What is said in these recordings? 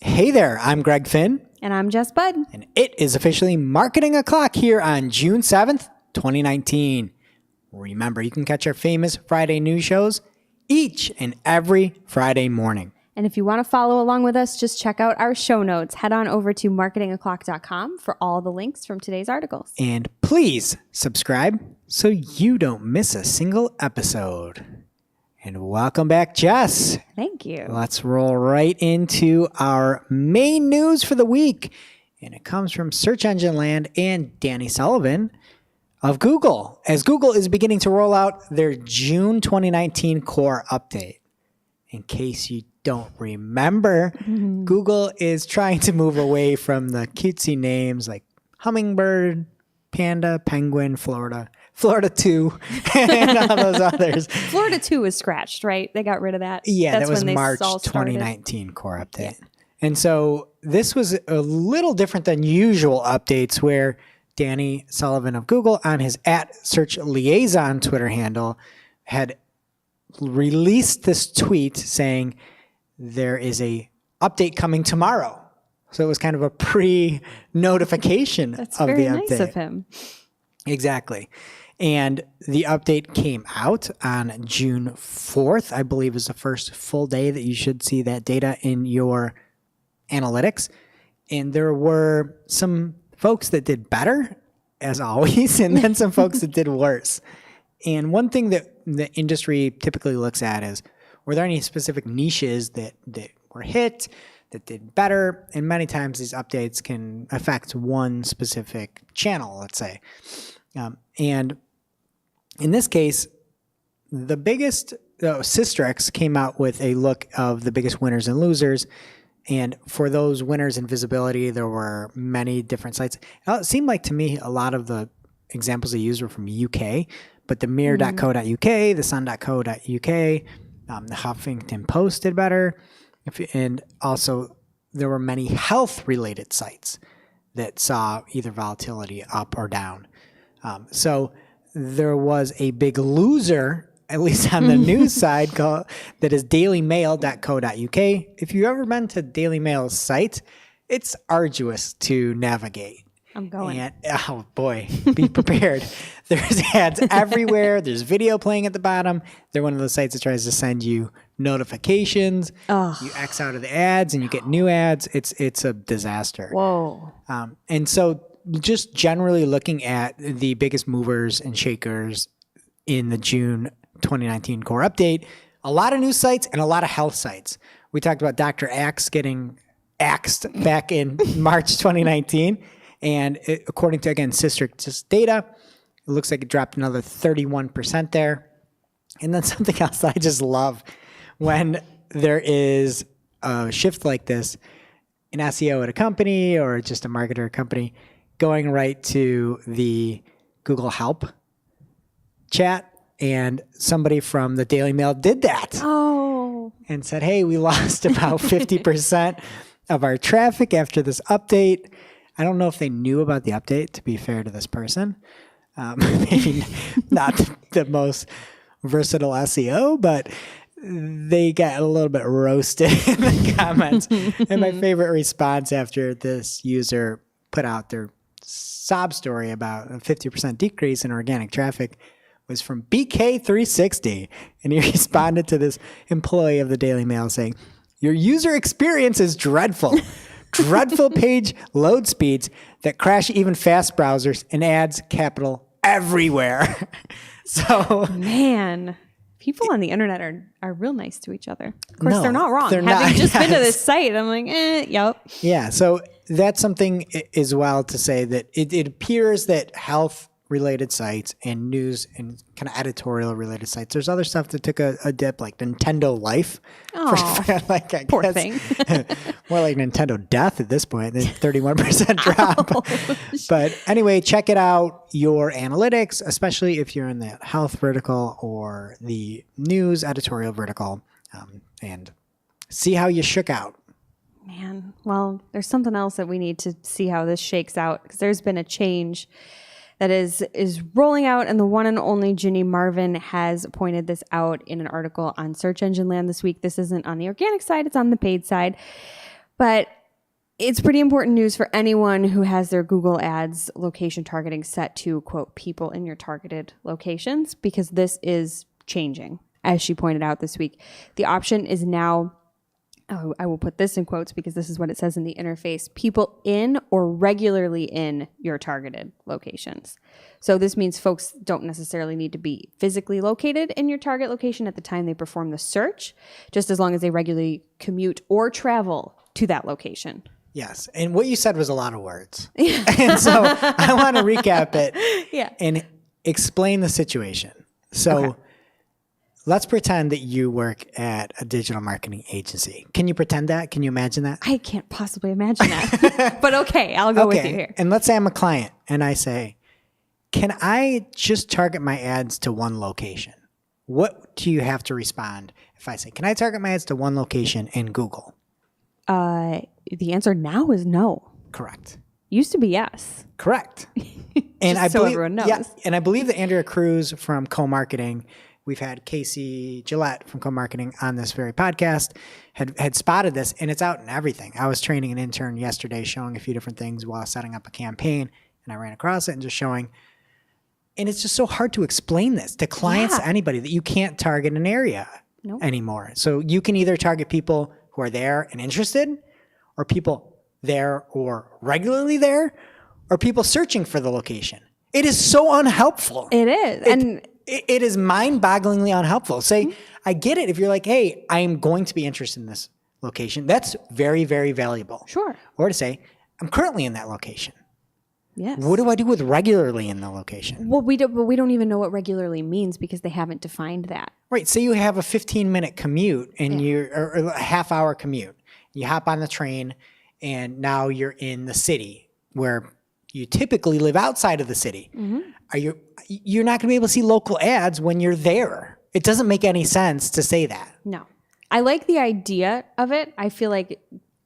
Hey there, I'm Greg Finn. And I'm Jess Budd. And it is officially Marketing O'Clock here on June 7th, 2019. Remember, you can catch our famous Friday news shows each and every Friday morning. And if you want to follow along with us, just check out our show notes. Head on over to marketingoclock.com for all the links from today's articles. And please subscribe so you don't miss a single episode. And welcome back, Jess. Thank you. Let's roll right into our main news for the week. And it comes from Search Engine Land and Danny Sullivan of Google, as Google is beginning to roll out their June 2019 core update. In case you don't remember, Google is trying to move away from the cutesy names like Hummingbird, Panda, Penguin, Florida 2, and all those others. Florida 2 was scratched, right? They got rid of that. Yeah, That's that was when March 2019 core update. Yeah. And so this was a little different than usual updates where Danny Sullivan of Google on his @SearchLiaison Twitter handle had released this tweet saying there is a update coming tomorrow. So it was kind of a pre-notification of the update. That's very nice of him. Exactly. And the update came out on June 4th, I believe is the first full day that you should see that data in your analytics. And there were some folks that did better, as always, and then some folks that did worse. And one thing that the industry typically looks at is, were there any specific niches that were hit, that did better? And many times these updates can affect one specific channel, let's say. And in this case, the biggest, Systrix came out with a look of the biggest winners and losers. And for those winners in visibility, there were many different sites. It seemed like to me a lot of the examples they used were from UK, but the mirror.co.uk, the sun.co.uk, the Huffington Post did better. And also there were many health-related sites that saw either volatility up or down. So there was a big loser, at least on the news side, that is dailymail.co.uk. If you've ever been to Daily Mail's site, it's arduous to navigate. I'm going. And, oh boy, be prepared. There's ads everywhere. There's video playing at the bottom. They're one of those sites that tries to send you notifications. Ugh. You X out of the ads and you get new ads. It's a disaster. Whoa. And so just generally looking at the biggest movers and shakers in the June 2019 core update, a lot of news sites and a lot of health sites. We talked about Dr. Axe getting axed back in March 2019. And according to, again, Systrix's data, it looks like it dropped another 31% there. And then something else that I just love, when there is a shift like this, an SEO at a company or just a marketer company going right to the Google Help chat, and somebody from the Daily Mail did that. Oh. And said, hey, we lost about 50% of our traffic after this update. I don't know if they knew about the update, to be fair to this person. Maybe not the most versatile SEO, but they got a little bit roasted in the comments. And my favorite response after this user put out their sob story about a 50% decrease in organic traffic was from BK360. And he responded to this employee of the Daily Mail saying, your user experience is dreadful. Dreadful page load speeds that crash even fast browsers, and ads capital everywhere. So, man, people on the internet are real nice to each other. Of course, they're not wrong. Having just been to this site, I'm like, yep. Yeah, so that's something as well to say that it appears that health-related sites and news and kind of editorial-related sites, there's other stuff that took a dip, like Nintendo Life. Like, I poor thing. More like Nintendo death at this point, the 31% drop. But anyway, check it out, your analytics, especially if you're in the health vertical or the news editorial vertical, and see how you shook out. Man, well, there's something else that we need to see how this shakes out, because there's been a change that is rolling out, and the one and only Ginny Marvin has pointed this out in an article on Search Engine Land this week. This isn't on the organic side, it's on the paid side. But it's pretty important news for anyone who has their Google Ads location targeting set to, quote, people in your targeted locations, because this is changing. As she pointed out this week, the option is now, I will put this in quotes because this is what it says in the interface, people in or regularly in your targeted locations. So this means folks don't necessarily need to be physically located in your target location at the time they perform the search, just as long as they regularly commute or travel to that location. Yes. And what you said was a lot of words. And so I want to recap it and explain the situation. So let's pretend that you work at a digital marketing agency. Can you pretend that? Can you imagine that? I can't possibly imagine that. But okay, I'll go with you here. And let's say I'm a client and I say, can I just target my ads to one location? What do you have to respond if I say, can I target my ads to one location in Google? The answer now is no. Correct. Used to be yes. Correct. And I so believe, everyone knows. Yeah, and I believe that Andrea Cruz from Co-Marketing, we've had Casey Gillette from Co-Marketing on this very podcast, had spotted this, and it's out in everything. I was training an intern yesterday showing a few different things while setting up a campaign, and I ran across it and just showing. And it's just so hard to explain this to clients, to anybody, that you can't target an area anymore. So you can either target people who are there and interested, or people there or regularly there, or people searching for the location. It is so unhelpful. It is. It is mind-bogglingly unhelpful. Say, I get it if you're like, hey, I am going to be interested in this location. That's very, very valuable. Sure. Or to say, I'm currently in that location. Yes. What do I do with regularly in the location? Well, we don't even know what regularly means because they haven't defined that. Right. Say you have a 15-minute commute and or a half-hour commute. You hop on the train and now you're in the city where you typically live outside of the city. You're not going to be able to see local ads when you're there. It doesn't make any sense to say that. No. I like the idea of it. I feel like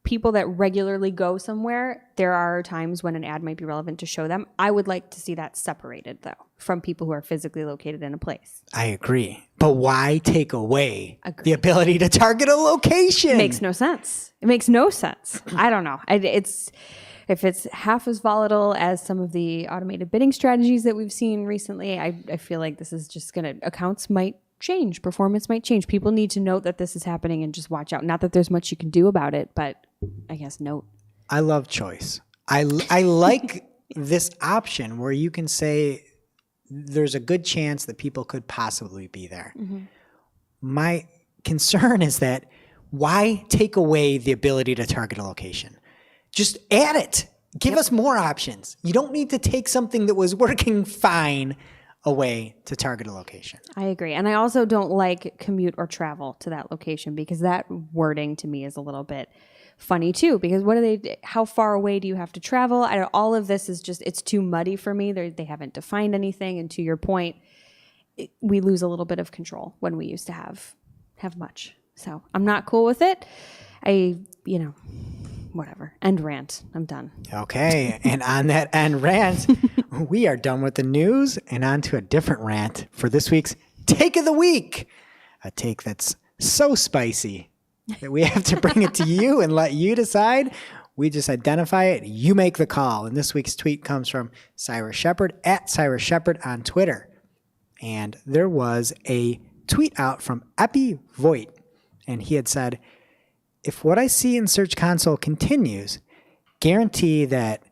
people that regularly go somewhere, there are times when an ad might be relevant to show them. I would like to see that separated, though, from people who are physically located in a place. I agree. But why take away the ability to target a location? It makes no sense. It makes no sense. I don't know. If it's half as volatile as some of the automated bidding strategies that we've seen recently, I feel like this is just going to, accounts might change, performance might change. People need to note that this is happening and just watch out. Not that there's much you can do about it, but I guess note. I love choice. I like this option where you can say there's a good chance that people could possibly be there. My concern is that why take away the ability to target a location? Just add it. Give us more options. You don't need to take something that was working fine away to target a location. I agree. And I also don't like commute or travel to that location because that wording to me is a little bit funny too, because how far away do you have to travel? All of this is just, it's too muddy for me. They haven't defined anything. And to your point, we lose a little bit of control when we used to have much. So I'm not cool with it. Whatever. End rant. I'm done. Okay. And on that end rant, we are done with the news and on to a different rant for this week's Take of the Week. A take that's so spicy that we have to bring it to you and let you decide. We just identify it. You make the call. And this week's tweet comes from Cyrus Shepard at Cyrus Shepard on Twitter. And there was a tweet out from Epi Voigt. And he had said, if what I see in Search Console continues, guarantee that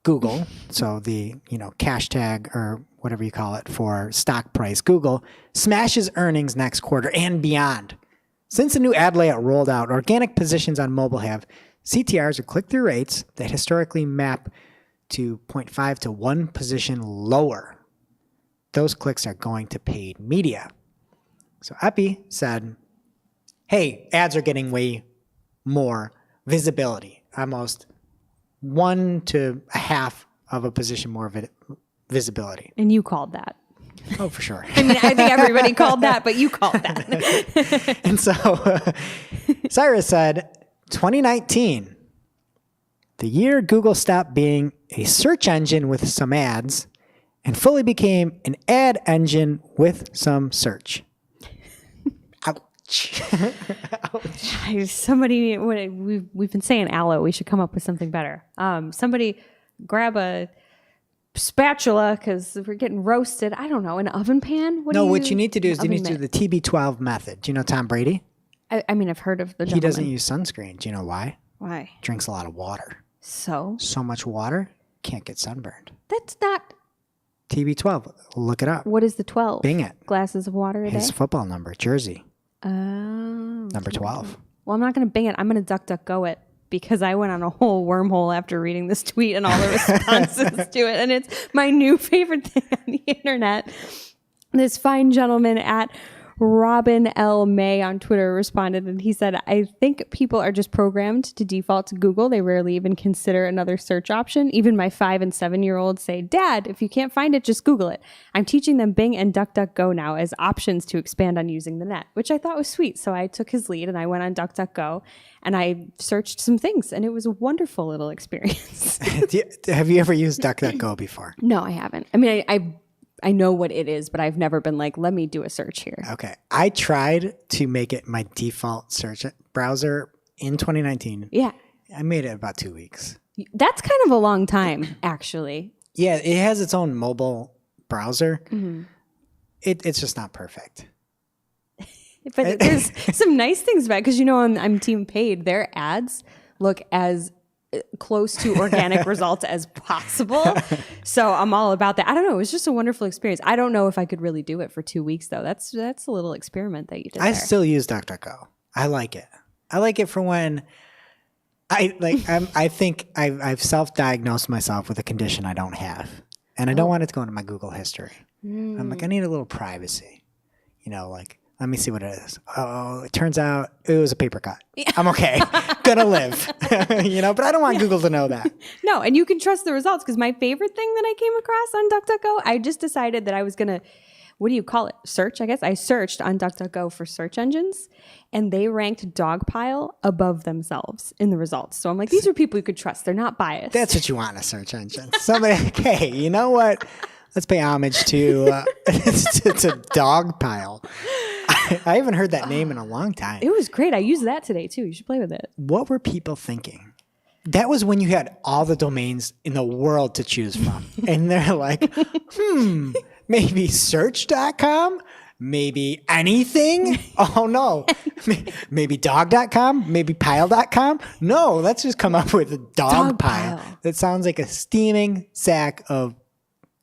$Google, so the hashtag or whatever you call it for stock price, Google, smashes earnings next quarter and beyond. Since the new ad layout rolled out, organic positions on mobile have CTRs or click-through rates that historically map to 0.5 to 1 position lower. Those clicks are going to paid media. So Epi said, hey, ads are getting way more visibility, almost 1 to a half of a position more visibility. And you called that. Oh, for sure. I mean, I think everybody called that, but you called that. And so Cyrus said, 2019, the year Google stopped being a search engine with some ads and fully became an ad engine with some search. Ouch. Somebody, we've been saying aloe. We should come up with something better. Somebody grab a spatula because we're getting roasted. I don't know, an oven pan. What you need to do is you need to do the TB12 method. Do you know Tom Brady? I mean, I've heard of the gentleman. He doesn't use sunscreen. Do you know why? Why? Drinks a lot of water. So much water, can't get sunburned. That's not TB12. Look it up. What is the 12? Bing it. Glasses of water a day? His football number, jersey. Oh. Number 12. Well, I'm not going to Bing it. I'm going to DuckDuckGo it because I went on a whole wormhole after reading this tweet and all the responses to it. And it's my new favorite thing on the internet. This fine gentleman at Robin L. May on Twitter responded, and he said, I think people are just programmed to default to Google. They rarely even consider another search option. Even my 5 and 7-year-olds say, Dad, if you can't find it, just Google it. I'm teaching them Bing and DuckDuckGo now as options to expand on using the net, which I thought was sweet. So I took his lead and I went on DuckDuckGo and I searched some things, and it was a wonderful little experience. Have you ever used DuckDuckGo before? No, I haven't. I mean, I know what it is, but I've never been like, let me do a search here. Okay. I tried to make it my default search browser in 2019. Yeah. I made it about 2 weeks. That's kind of a long time, actually. Yeah, it has its own mobile browser. Mm-hmm. It's just not perfect. But there's some nice things about it because, I'm team paid. Their ads look as close to organic results as possible. So I'm all about that. I don't know. It was just a wonderful experience. I don't know if I could really do it for 2 weeks though. That's a little experiment that you did. I still use DuckDuckGo. I like it. I like it for when I think I've self-diagnosed myself with a condition I don't have. And I don't want it to go into my Google history. I'm like, I need a little privacy. Let me see what it is. Oh, it turns out it was a paper cut. Yeah. I'm okay. Gonna live. But I don't want Google to know that. No, and you can trust the results because my favorite thing that I came across on DuckDuckGo, I just decided that I was going to, what do you call it? Search, I guess. I searched on DuckDuckGo for search engines and they ranked Dogpile above themselves in the results. So I'm like, these are people you could trust. They're not biased. That's what you want in a search engine. Somebody, hey, you know what? Let's pay homage to it's a Dogpile. I haven't heard that name in a long time. It was great. I used that today too. You should play with it. What were people thinking? That was when you had all the domains in the world to choose from. And they're like, maybe search.com? Maybe anything? Oh no. Maybe dog.com? Maybe pile.com? No, let's just come up with a dog pile. That sounds like a steaming sack of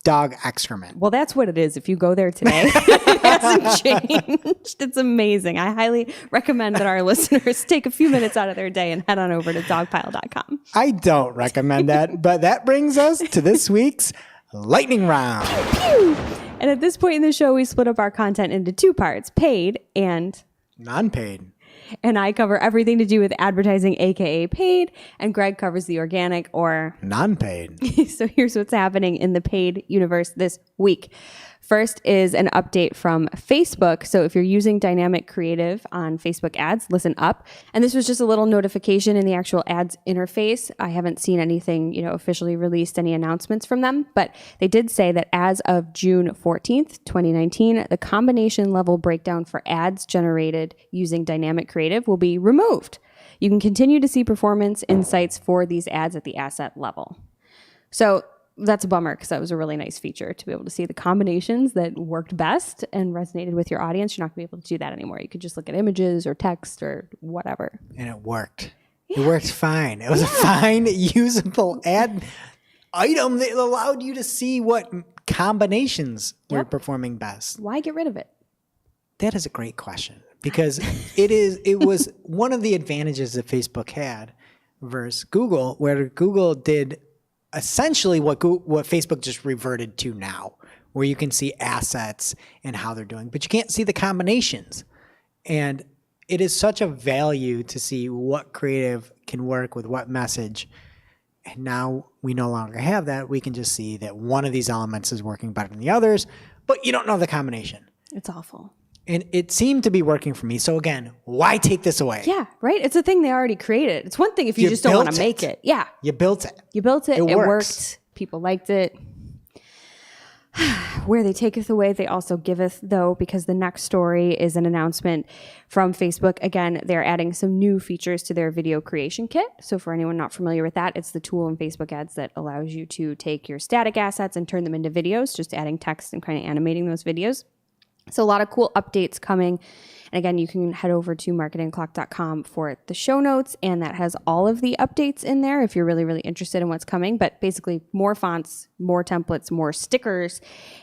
dog excrement. Well, that's what it is. If you go there today, it hasn't changed. It's amazing. I highly recommend that our listeners take a few minutes out of their day and head on over to dogpile.com. I don't recommend that, but that brings us to this week's lightning round. Pew, pew. And at this point in the show, we split up our content into 2 parts, paid and non-paid. And I cover everything to do with advertising, aka paid, and Greg covers the organic or non-paid. So here's what's happening in the paid universe this week. First is an update from Facebook. So if you're using dynamic creative on Facebook ads, listen up. And this was just a little notification in the actual ads interface. I haven't seen anything, officially released, any announcements from them, but they did say that as of June 14th, 2019, the combination level breakdown for ads generated using dynamic creative will be removed. You can continue to see performance insights for these ads at the asset level. So that's a bummer because that was a really nice feature to be able to see the combinations that worked best and resonated with your audience. You're not going to be able to do that anymore. You could just look at images or text or whatever. And it worked. Yeah. It worked fine. It was a fine, usable ad item that allowed you to see what combinations were performing best. Why get rid of it? That is a great question because it was one of the advantages that Facebook had versus Google, where Google did essentially what Facebook just reverted to now, where you can see assets and how they're doing, but you can't see the combinations. And it is such a value to see what creative can work with what message. And now we no longer have that. We can just see that one of these elements is working better than the others, but you don't know the combination. It's awful. And it seemed to be working for me. So again, why take this away? Yeah, right? It's a thing they already created. It's one thing if you just don't want to make it. Yeah. You built it. You built it. It worked. People liked it. Where they taketh away, they also giveth, though, because the next story is an announcement from Facebook. Again, they're adding some new features to their video creation kit. So for anyone not familiar with that, it's the tool in Facebook ads that allows you to take your static assets and turn them into videos, just adding text and kind of animating those videos. So a lot of cool updates coming. And again, you can head over to marketingclock.com for the show notes, and that has all of the updates in there if you're really, really interested in what's coming. But basically, more fonts, more templates, more stickers.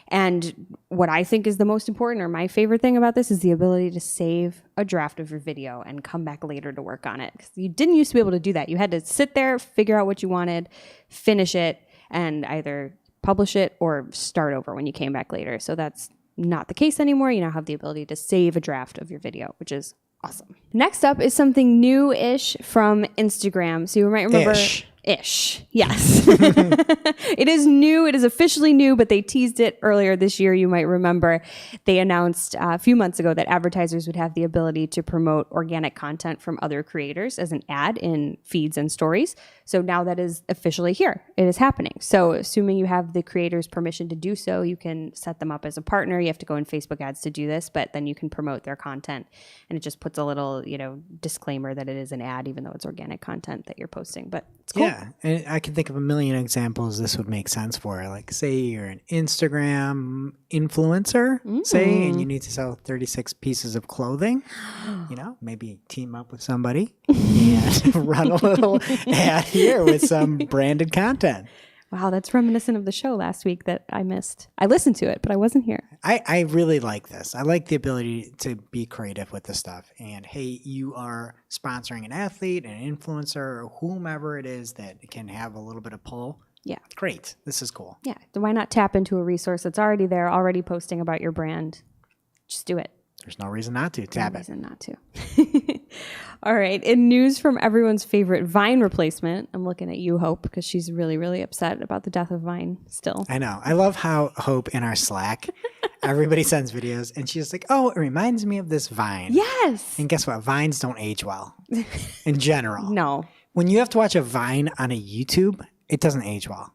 And what I think is the most important, or my favorite thing about this, is the ability to save a draft of your video and come back later to work on it. 'Cause you didn't used to be able to do that. You had to sit there, figure out what you wanted, finish it, and either publish it or start over when you came back later. So that's not the case anymore. You now have the ability to save a draft of your video, which is awesome. Next up is something new-ish from Instagram. So you might remember... Ish. Yes. It is new. It is officially new, but they teased it earlier this year. You might remember they announced a few months ago that advertisers would have the ability to promote organic content from other creators as an ad in feeds and stories. So now that is officially here. It is happening. So assuming you have the creator's permission to do so, you can set them up as a partner. You have to go in Facebook ads to do this, but then you can promote their content. And it just puts a little, disclaimer that it is an ad, even though it's organic content that you're posting. But it's cool. Yeah, and I can think of a million examples this would make sense for. Like, say you're an Instagram influencer, and you need to sell 36 pieces of clothing. Maybe team up with somebody and run a little ad here with some branded content. Wow, that's reminiscent of the show last week that I missed. I listened to it, but I wasn't here. I really like this. I like the ability to be creative with this stuff. And hey, you are sponsoring an athlete, an influencer, or whomever it is that can have a little bit of pull. Yeah. Great. This is cool. Yeah. So why not tap into a resource that's already there, already posting about your brand? Just do it. There's no reason not to. Tap it. No reason not to. All right. In news from everyone's favorite Vine replacement, I'm looking at you, Hope, because she's really, really upset about the death of Vine still. I know. I love how Hope in our Slack, everybody sends videos, and she's like, oh, it reminds me of this Vine. Yes. And guess what? Vines don't age well in general. No. When you have to watch a Vine on a YouTube, it doesn't age well.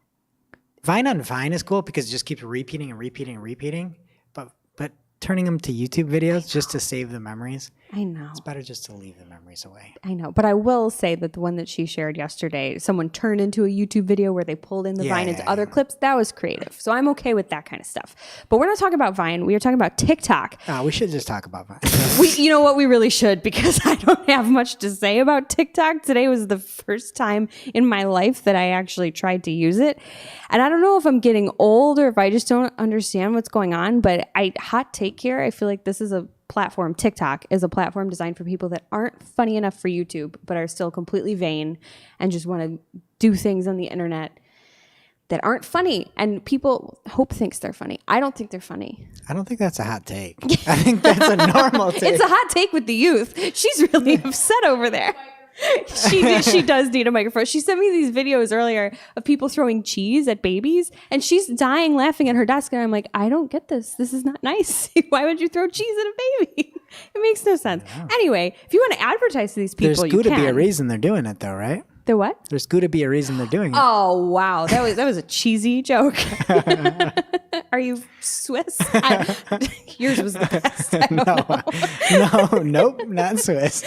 Vine on Vine is cool because it just keeps repeating and repeating and repeating. But turning them to YouTube videos just to save the memories. I know. It's better just to leave the memories away. I know. But I will say that the one that she shared yesterday, someone turned into a YouTube video where they pulled in the Vine into other clips. That was creative. So I'm okay with that kind of stuff. But we're not talking about Vine. We are talking about TikTok. We should just talk about Vine. You know what? We really should, because I don't have much to say about TikTok. Today was the first time in my life that I actually tried to use it. And I don't know if I'm getting old or if I just don't understand what's going on. But hot take here, I feel like this is a platform. TikTok is a platform designed for people that aren't funny enough for YouTube, but are still completely vain and just want to do things on the internet that aren't funny. And Hope thinks they're funny. I don't think they're funny. I don't think that's a hot take. I think that's a normal take. It's a hot take with the youth. She's really upset over there. She does need a microphone. She sent me these videos earlier of people throwing cheese at babies, and she's dying laughing at her desk, and I'm like, I don't get this. This is not nice. Why would you throw cheese at a baby? It makes no sense. Anyway, if you want to advertise to these people, there's going to be a reason they're doing it, though, right? The what? There's going to be a reason they're doing it. Oh, wow. That was a cheesy joke. Are you Swiss? Yours was the best. Nope, not Swiss.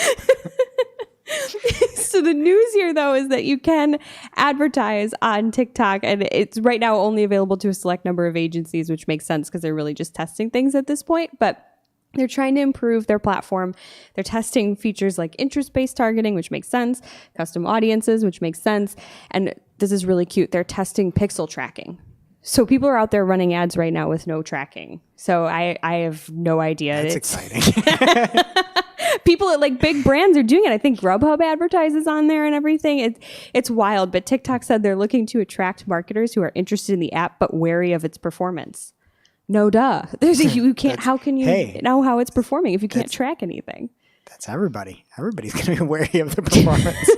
So the news here, though, is that you can advertise on TikTok, and it's right now only available to a select number of agencies, which makes sense because they're really just testing things at this point. But they're trying to improve their platform. They're testing features like interest-based targeting, which makes sense, custom audiences, which makes sense. And this is really cute. They're testing pixel tracking. So people are out there running ads right now with no tracking. So I have no idea. That's exciting. People at like big brands are doing it. I think Grubhub advertises on there and everything. It's wild. But TikTok said they're looking to attract marketers who are interested in the app but wary of its performance. No duh. You can't. How can you know how it's performing if you can't track anything? That's everybody. Everybody's going to be wary of the performance.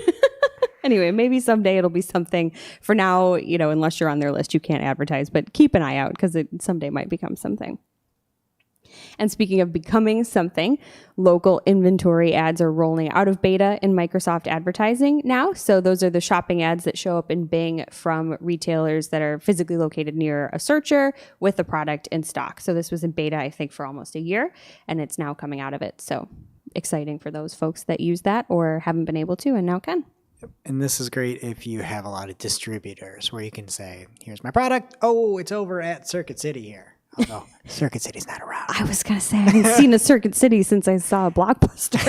Anyway, maybe someday it'll be something. For now, unless you're on their list, you can't advertise. But keep an eye out because it someday might become something. And speaking of becoming something, local inventory ads are rolling out of beta in Microsoft advertising now. So those are the shopping ads that show up in Bing from retailers that are physically located near a searcher with the product in stock. So this was in beta, I think, for almost a year, and it's now coming out of it. So exciting for those folks that use that or haven't been able to and now can. And this is great if you have a lot of distributors where you can say, here's my product. Oh, it's over at Circuit City here. Although Circuit City's not around. I was going to say, I haven't seen a Circuit City since I saw a Blockbuster.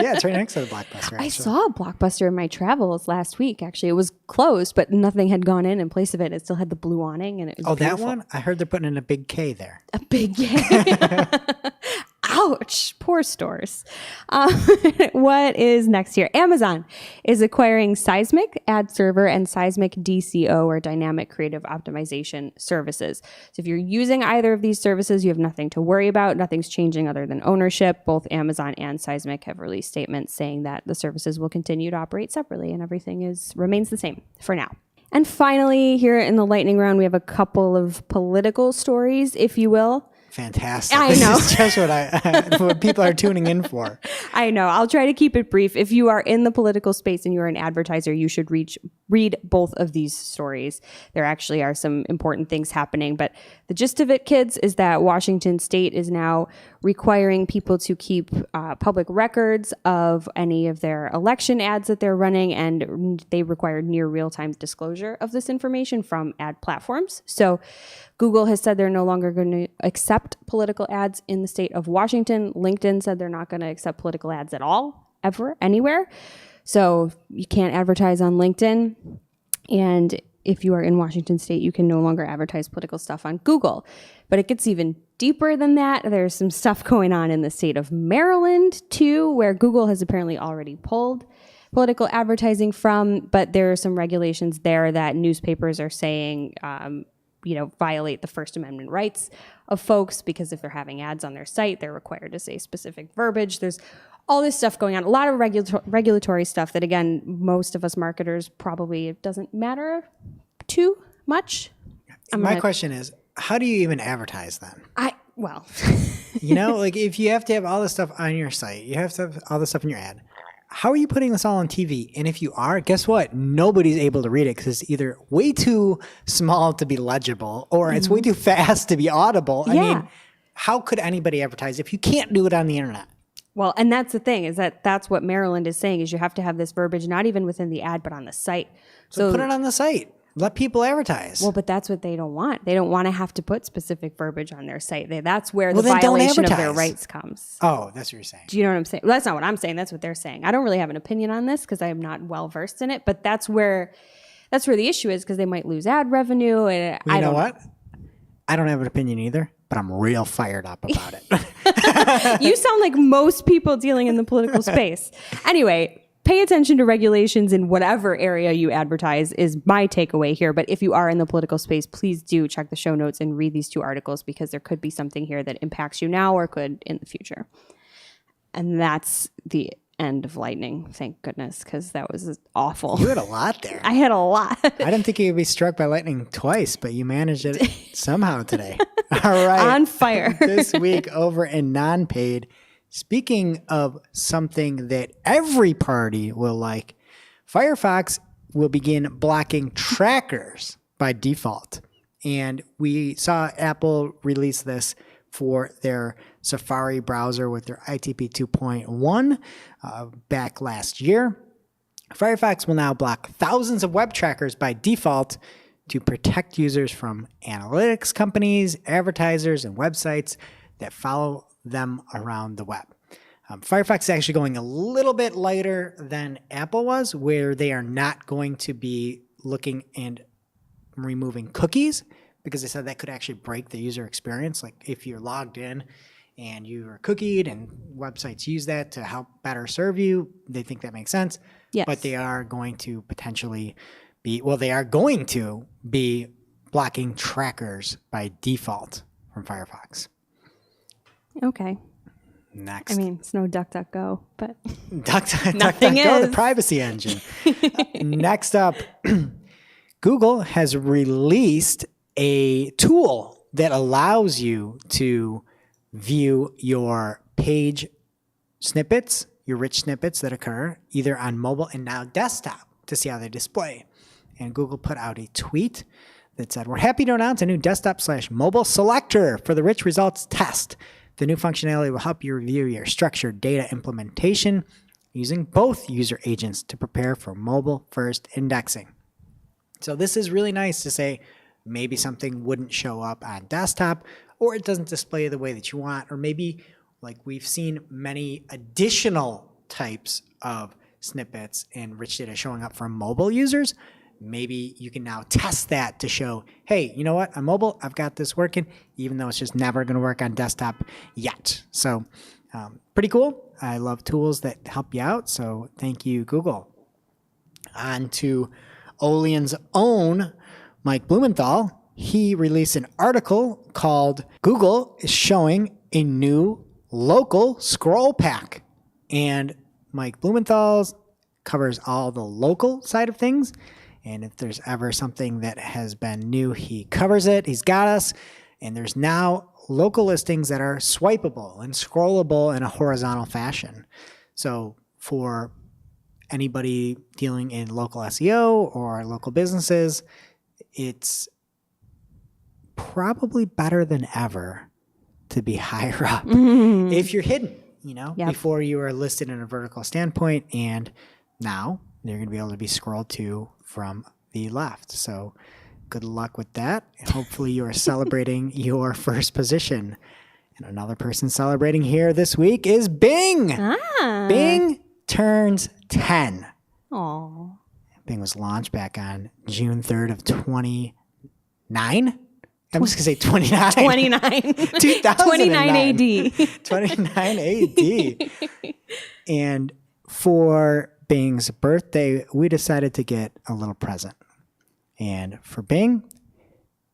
Yeah, it's right next to the Blockbuster. Actually. I saw a Blockbuster in my travels last week, actually. It was closed, but nothing had gone in place of it. It still had the blue awning, and it was beautiful. That one? I heard they're putting in a big K there. A big K. Ouch, poor stores. What is next here? Amazon is acquiring Seismic Ad Server and Seismic DCO, or Dynamic Creative Optimization services. So if you're using either of these services, you have nothing to worry about. Nothing's changing other than ownership. Both Amazon and Seismic have released statements saying that the services will continue to operate separately and everything remains the same for now. And finally, here in the lightning round, we have a couple of political stories, if you will. Fantastic. I know. This is just what people are tuning in for. I know. I'll try to keep it brief. If you are in the political space and you're an advertiser, you should read both of these stories. There actually are some important things happening. But the gist of it, kids, is that Washington State is now requiring people to keep public records of any of their election ads that they're running, and they require near real-time disclosure of this information from ad platforms. So Google has said they're no longer going to accept political ads in the state of Washington. LinkedIn said they're not going to accept political ads at all, ever, anywhere. So you can't advertise on LinkedIn. And if you are in Washington State, you can no longer advertise political stuff on Google. But it gets even deeper than that. There's some stuff going on in the state of Maryland, too, where Google has apparently already pulled political advertising from. But there are some regulations there that newspapers are saying violate the First Amendment rights of folks, because if they're having ads on their site, they're required to say specific verbiage. There's all this stuff going on, a lot of regulatory stuff that, again, most of us marketers probably it doesn't matter too much. My question is, how do you even advertise then? Like if you have to have all this stuff on your site, you have to have all this stuff in your ad. How are you putting this all on TV? And if you are, guess what? Nobody's able to read it because it's either way too small to be legible or it's way too fast to be audible. Yeah. I mean, how could anybody advertise if you can't do it on the internet? Well, and that's the thing, is that's what Maryland is saying, is you have to have this verbiage, not even within the ad, but on the site. So put it on the site. Let people advertise. Well, but that's what they don't want. They don't want to have to put specific verbiage on their site. That's where the violation of their rights comes. Oh, that's what you're saying. Do you know what I'm saying? Well, that's not what I'm saying. That's what they're saying. I don't really have an opinion on this because I am not well versed in it. But that's where the issue is, because they might lose ad revenue. And you know what? I don't have an opinion either, but I'm real fired up about it. You sound like most people dealing in the political space. Anyway. Pay attention to regulations in whatever area you advertise is my takeaway here. But if you are in the political space, please do check the show notes and read these two articles, because there could be something here that impacts you now or could in the future. And that's the end of lightning. Thank goodness, because that was awful. You had a lot there. I had a lot. I didn't think you would be struck by lightning twice, but you managed it somehow today. All right. On fire. This week over in non-paid. Speaking of something that every party will like, Firefox will begin blocking trackers by default. And we saw Apple release this for their Safari browser with their ITP 2.1 back last year. Firefox will now block thousands of web trackers by default to protect users from analytics companies, advertisers, and websites that follow them around the web. Firefox is actually going a little bit lighter than Apple was, where they are not going to be looking and removing cookies, because they said that could actually break the user experience. Like if you're logged in and you are cookied and websites use that to help better serve you, they think that makes sense. Yes. But they are going to potentially be blocking trackers by default from Firefox. Okay. Next. I mean, it's no DuckDuckGo, but DuckDuckGo, the privacy engine. Next up, Google has released a tool that allows you to view your page snippets, your rich snippets that occur either on mobile and now desktop to see how they display. And Google put out a tweet that said, "We're happy to announce a new desktop/mobile selector for the rich results test. The new functionality will help you review your structured data implementation using both user agents to prepare for mobile-first indexing." So this is really nice to say maybe something wouldn't show up on desktop, or it doesn't display the way that you want, or maybe like we've seen many additional types of snippets and rich data showing up for mobile users. Maybe you can now test that to show, hey, you know what? On mobile, I've got this working, even though it's just never going to work on desktop yet. So pretty cool. I love tools that help you out. So thank you, Google. On to Olean's own Mike Blumenthal. He released an article called "Google is Showing a New Local Scroll Pack." And Mike Blumenthal covers all the local side of things. And if there's ever something that has been new, he covers it. He's got us. And there's now local listings that are swipeable and scrollable in a horizontal fashion. So for anybody dealing in local SEO or local businesses, it's probably better than ever to be higher up if you're hidden, before you were listed in a vertical standpoint, and now you're going to be able to be scrolled to from the left. So good luck with that. And hopefully you are celebrating your first position. And another person celebrating here this week is Bing. Bing turns 10. Aww. Bing was launched back on June 3rd of 29. I'm just going to say 29. 29 AD. 29 AD. And for Bing's birthday, we decided to get a little present. And for Bing,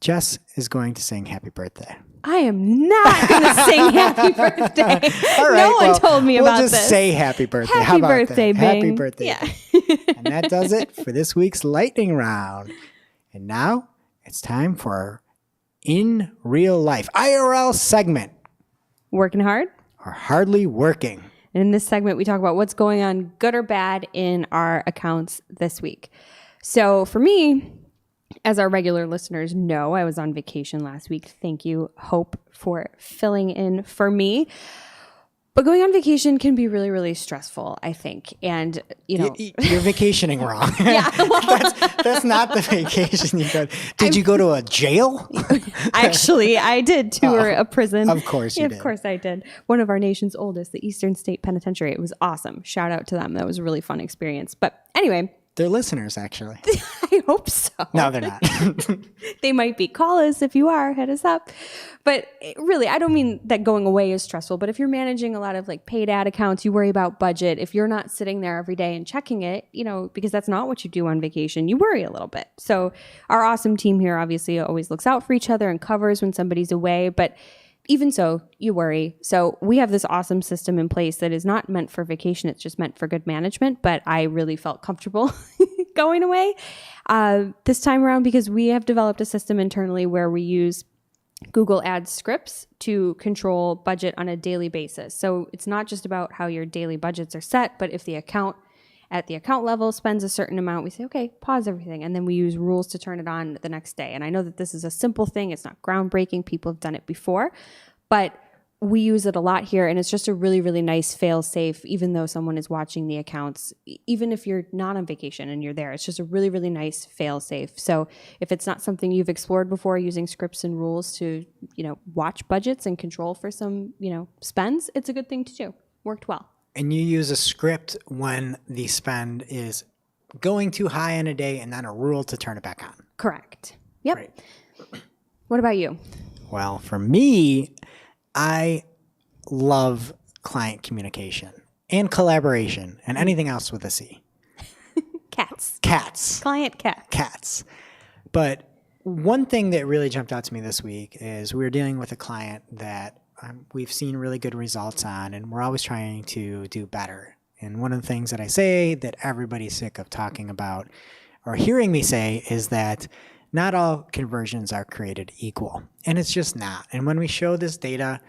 Jess is going to sing happy birthday. I am not going to sing happy birthday. All right, no one told me about this. We'll just say happy birthday. Happy How about birthday, that? Bing. Happy birthday. Yeah. And that does it for this week's lightning round. And now it's time for our in real life IRL segment. Working hard? Or hardly working. And in this segment, we talk about what's going on, good or bad, in our accounts this week. So for me, as our regular listeners know, I was on vacation last week. Thank you, Hope, for filling in for me. But going on vacation can be really, really stressful, I think. And, You're vacationing wrong. Yeah, well, that's not the vacation you go. Did you go to a jail? Actually, I did tour a prison. Of course you did. Of course I did. One of our nation's oldest, the Eastern State Penitentiary. It was awesome. Shout out to them. That was a really fun experience. But anyway. They're listeners, actually. I hope so. No, they're not. They might be. Call us if you are. Hit us up. But really, I don't mean that going away is stressful. But if you're managing a lot of like paid ad accounts, you worry about budget. If you're not sitting there every day and checking it, because that's not what you do on vacation, you worry a little bit. So our awesome team here obviously always looks out for each other and covers when somebody's away. But even so, you worry. So we have this awesome system in place that is not meant for vacation. It's just meant for good management. But I really felt comfortable going away this time around because we have developed a system internally where we use Google Ads scripts to control budget on a daily basis. So it's not just about how your daily budgets are set, but if the account at the account level spends a certain amount, we say, okay, pause everything. And then we use rules to turn it on the next day. And I know that this is a simple thing. It's not groundbreaking. People have done it before, but we use it a lot here. And it's just a really, really nice fail safe, even though someone is watching the accounts, even if you're not on vacation and you're there, it's just a really, really nice fail safe. So if it's not something you've explored before, using scripts and rules to, watch budgets and control for some, spends, it's a good thing to do. Worked well. And you use a script when the spend is going too high in a day and then a rule to turn it back on. Correct. Yep. Right. What about you? Well, for me, I love client communication and collaboration and anything else with a C. Cats. Client cats. Cats. But one thing that really jumped out to me this week is we were dealing with a client that we've seen really good results on, and we're always trying to do better. And one of the things that I say that everybody's sick of talking about or hearing me say is that not all conversions are created equal, and it's just not. And when we show this data,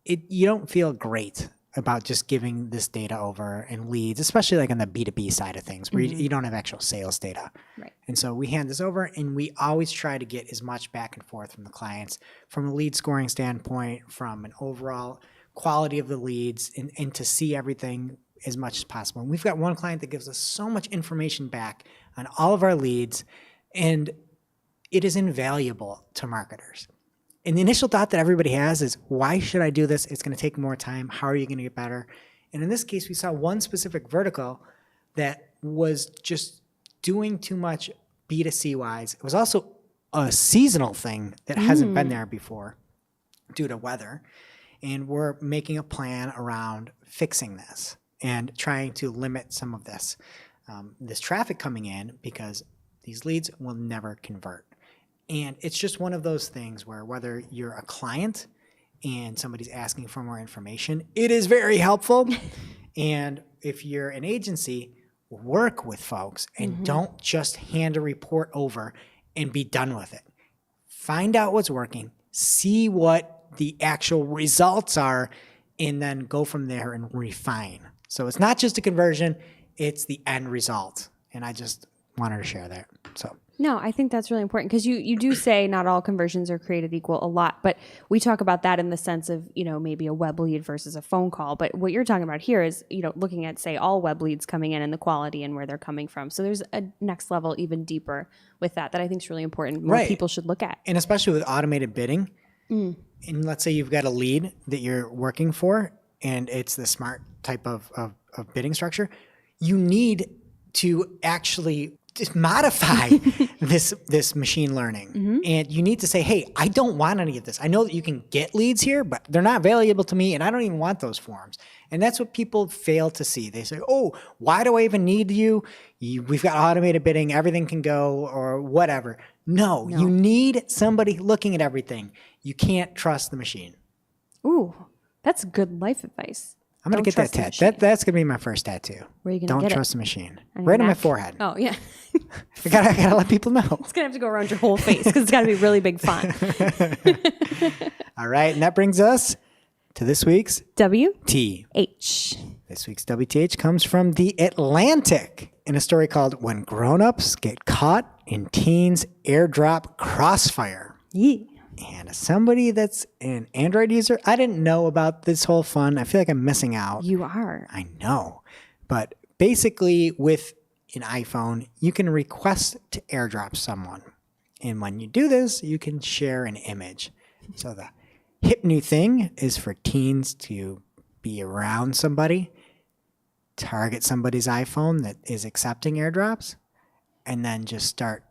you don't feel great about just giving this data over and leads, especially like on the B2B side of things where you don't have actual sales data. Right. And so we hand this over and we always try to get as much back and forth from the clients from a lead scoring standpoint, from an overall quality of the leads, and to see everything as much as possible. And we've got one client that gives us so much information back on all of our leads, and it is invaluable to marketers. And the initial thought that everybody has is, why should I do this? It's going to take more time. How are you going to get better? And in this case, we saw one specific vertical that was just doing too much B2C wise. It was also a seasonal thing that hasn't been there before due to weather. And we're making a plan around fixing this and trying to limit some of this traffic coming in, because these leads will never convert. And it's just one of those things where whether you're a client and somebody's asking for more information, it is very helpful. And if you're an agency, work with folks and don't just hand a report over and be done with it. Find out what's working, see what the actual results are, and then go from there and refine. So it's not just a conversion, it's the end result. And I just wanted to share that. So. No, I think that's really important, because you do say not all conversions are created equal a lot, but we talk about that in the sense of, maybe a web lead versus a phone call. But what you're talking about here is, looking at, say, all web leads coming in and the quality and where they're coming from. So there's a next level even deeper with that I think is really important. More people should look at. And especially with automated bidding. And let's say you've got a lead that you're working for and it's the smart type of bidding structure. You need to actually just modify this machine learning. And you need to say, hey, I don't want any of this. I know that you can get leads here, but they're not valuable to me, and I don't even want those forms. And that's what people fail to see. They say, oh, why do I even need you? We've got automated bidding, everything can go, or whatever. No, you need somebody looking at everything. You can't trust the machine. Ooh, that's good life advice. I'm going to get that tattoo. That's going to be my first tattoo. Where are you going to get it? Don't trust the machine. Right on my forehead. Oh, yeah. I gotta let people know. It's going to have to go around your whole face because it's got to be really big font. All right. And that brings us to this week's WTH. This week's WTH comes from The Atlantic in a story called When Grown-Ups Get Caught in Teens Airdrop Crossfire. Yeah. And as somebody that's an Android user, I didn't know about this whole fun. I feel like I'm missing out. You are. I know. But basically with an iPhone, you can request to airdrop someone. And when you do this, you can share an image. So the hip new thing is for teens to be around somebody, target somebody's iPhone that is accepting airdrops, and then just start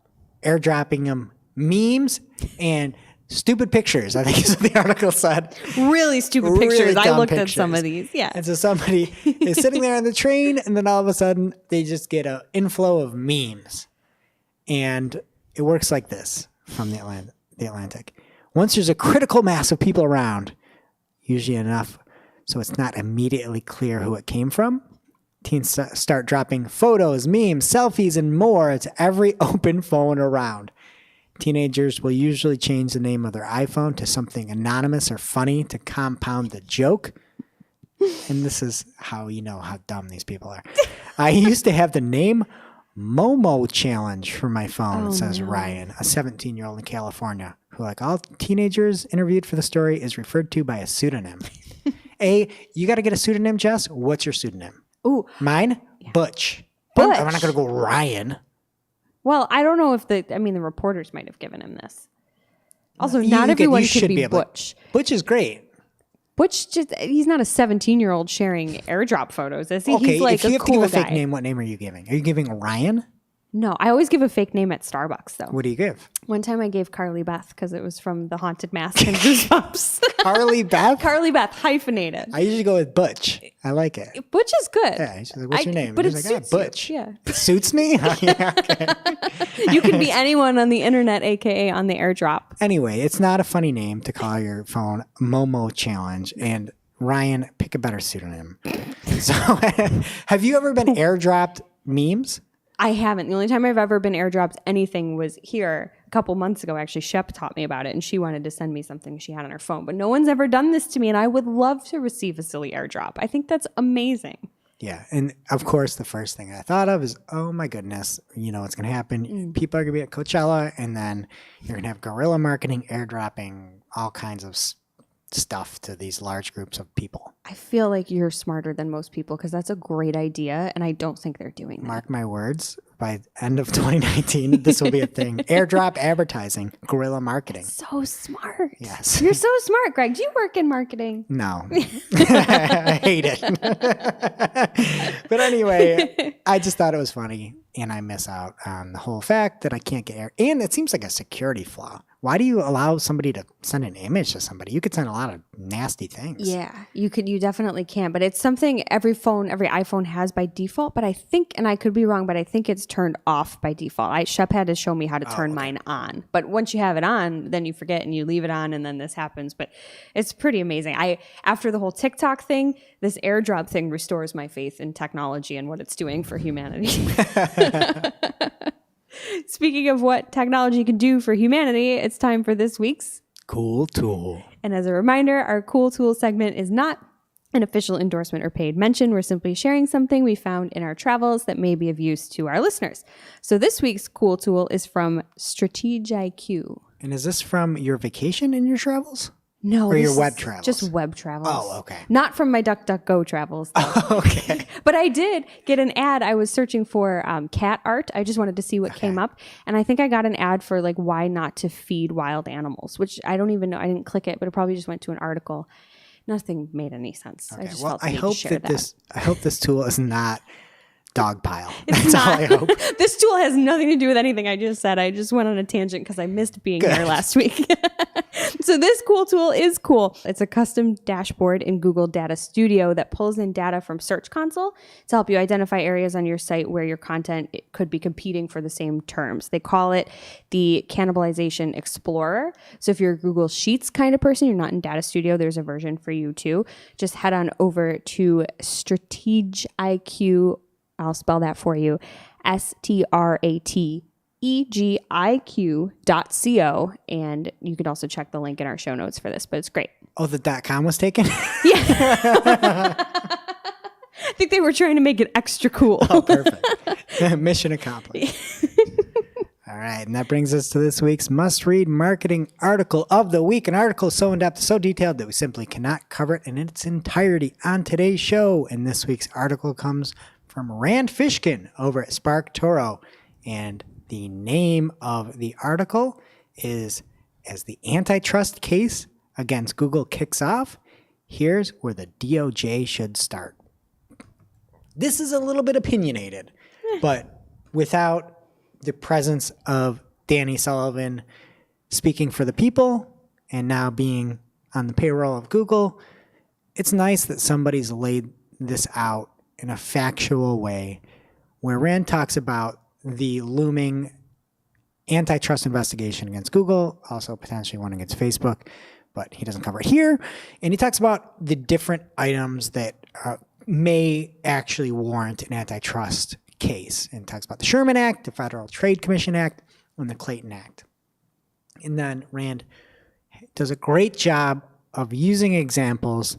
airdropping them memes and stupid pictures, I think is what the article said. Really stupid pictures. Really I looked pictures. at some of these. Yeah. And so somebody is sitting there on the train, and then all of a sudden they just get an inflow of memes. And it works like this from the Atlantic. Once there's a critical mass of people around, usually enough so it's not immediately clear who it came from, teens start dropping photos, memes, selfies, and more to every open phone around. Teenagers will usually change the name of their iPhone to something anonymous or funny to compound the joke. And this is how you know how dumb these people are. I used to have the name Momo Challenge for my phone, says Ryan, a 17-year-old in California, who, like all teenagers interviewed for the story, is referred to by a pseudonym. You got to get a pseudonym, Jess. What's your pseudonym? Ooh. Mine? Yeah. Butch. Butch. I'm not going to go Ryan. Well, I don't know if the reporters might have given him this. Also, not everyone can be Butch. Butch is great. Butch, he's not a 17-year-old sharing airdrop photos, is he? Okay, he's like if you have cool to give a fake guy. name, what name are you giving? Are you giving Ryan? No, I always give a fake name at Starbucks, though. What do you give? One time I gave Carly Beth because it was from The Haunted Mask and Goosebumps. Carly Beth? Carly Beth, hyphenated. I usually go with Butch. I like it. Butch is good. Yeah, she's like, what's your name? But it He's suits Butch. you. Yeah. It suits me? Oh, yeah, okay. You can be anyone on the internet, a.k.a. on the airdrop. Anyway, it's not a funny name to call your phone Momo Challenge. And Ryan, pick a better pseudonym. So have you ever been airdropped memes? I haven't. The only time I've ever been airdropped anything was here a couple months ago, actually, Shep taught me about it, and she wanted to send me something she had on her phone. But no one's ever done this to me, and I would love to receive a silly airdrop. I think that's amazing. Yeah. And of course, the first thing I thought of is, oh my goodness, you know what's going to happen? People are going to be at Coachella, and then you're going to have guerrilla marketing, airdropping all kinds of stuff to these large groups of people. I feel like you're smarter than most people because that's a great idea, and I don't think they're doing that. Mark my words, by the end of 2019, this will be a thing. Airdrop advertising, guerrilla marketing. So smart. Yes. You're so smart, Greg. Do you work in marketing? No. I hate it. But anyway, I just thought it was funny, and I miss out on the whole fact that I can't get air. And it seems like a security flaw. Why do you allow somebody to send an image to somebody? You could send a lot of nasty things. Yeah, you definitely can. But it's something every iPhone has by default. But I think, and I could be wrong, but I think it's turned off by default. Shep had to show me how to turn mine on. But once you have it on, then you forget and you leave it on, and then this happens. But it's pretty amazing. After the whole TikTok thing, this airdrop thing restores my faith in technology and what it's doing for humanity. Speaking of what technology can do for humanity, it's time for this week's Cool Tool. And as a reminder, our Cool Tool segment is not an official endorsement or paid mention. We're simply sharing something we found in our travels that may be of use to our listeners. So this week's Cool Tool is from StrategiIQ. And is this from your vacation in your travels? No. Or your web travels? Just web travels. Oh, okay. Not from my DuckDuckGo travels. Okay. But I did get an ad. I was searching for cat art. I just wanted to see what came up. And I think I got an ad for like why not to feed wild animals, which I don't even know. I didn't click it, but it probably just went to an article. Nothing made any sense. Okay. I just Well, felt the I need to hope share that I hope this tool is not Dogpile. It's That's all I hope. This tool has nothing to do with anything I just said. I just went on a tangent because I missed being here last week. So this cool tool is cool. It's a custom dashboard in Google Data Studio that pulls in data from Search Console to help you identify areas on your site where your content could be competing for the same terms. They call it the Cannibalization Explorer. So if you're a Google Sheets kind of person, you're not in Data Studio, there's a version for you too. Just head on over to StrategiIQ. I'll spell that for you. StrateGIQ.co. And you could also check the link in our show notes for this, but it's great. Oh, the .com was taken? Yeah. I think they were trying to make it extra cool. Oh, perfect. Mission accomplished. All right. And that brings us to this week's must-read marketing article of the week. An article so in-depth, so detailed that we simply cannot cover it in its entirety on today's show. And this week's article comes from Rand Fishkin over at Spark Toro. And the name of the article is As the Antitrust Case Against Google Kicks Off, Here's Where the DOJ Should Start. This is a little bit opinionated, but without the presence of Danny Sullivan speaking for the people and now being on the payroll of Google, it's nice that somebody's laid this out in a factual way where Rand talks about the looming antitrust investigation against Google, also potentially one against Facebook, but he doesn't cover it here. And he talks about the different items that may actually warrant an antitrust case, and talks about the Sherman Act, the Federal Trade Commission Act, and the Clayton Act. And then Rand does a great job of using examples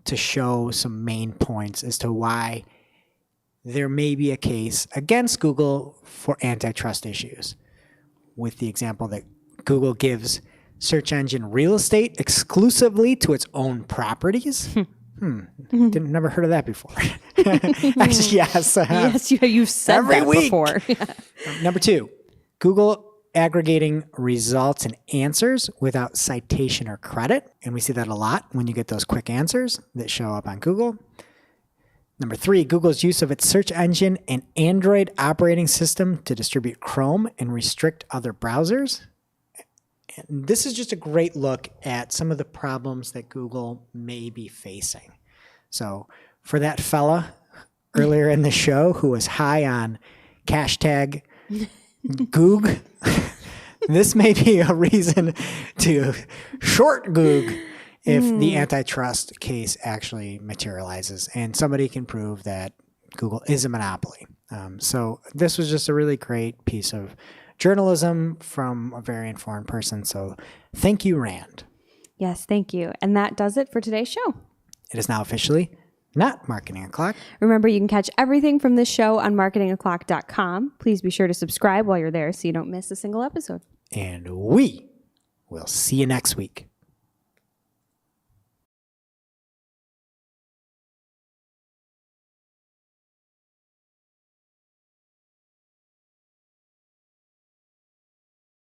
to show some main points as to why there may be a case against Google for antitrust issues, with the example that Google gives search engine real estate exclusively to its own properties. Never heard of that before. Actually, yes. Yes, you've said every that week. before. Number 2, Google aggregating results and answers without citation or credit. And we see that a lot when you get those quick answers that show up on Google. Number 3, Google's use of its search engine and Android operating system to distribute Chrome and restrict other browsers. And this is just a great look at some of the problems that Google may be facing. So for that fella earlier in the show who was high on hashtag Goog, this may be a reason to short Goog if the antitrust case actually materializes and somebody can prove that Google is a monopoly. So this was just a really great piece of journalism from a very informed person. So thank you, Rand. Yes, thank you. And that does it for today's show. It is now officially not Marketing O'Clock. Remember, you can catch everything from this show on marketingoclock.com. Please be sure to subscribe while you're there so you don't miss a single episode. And we will see you next week.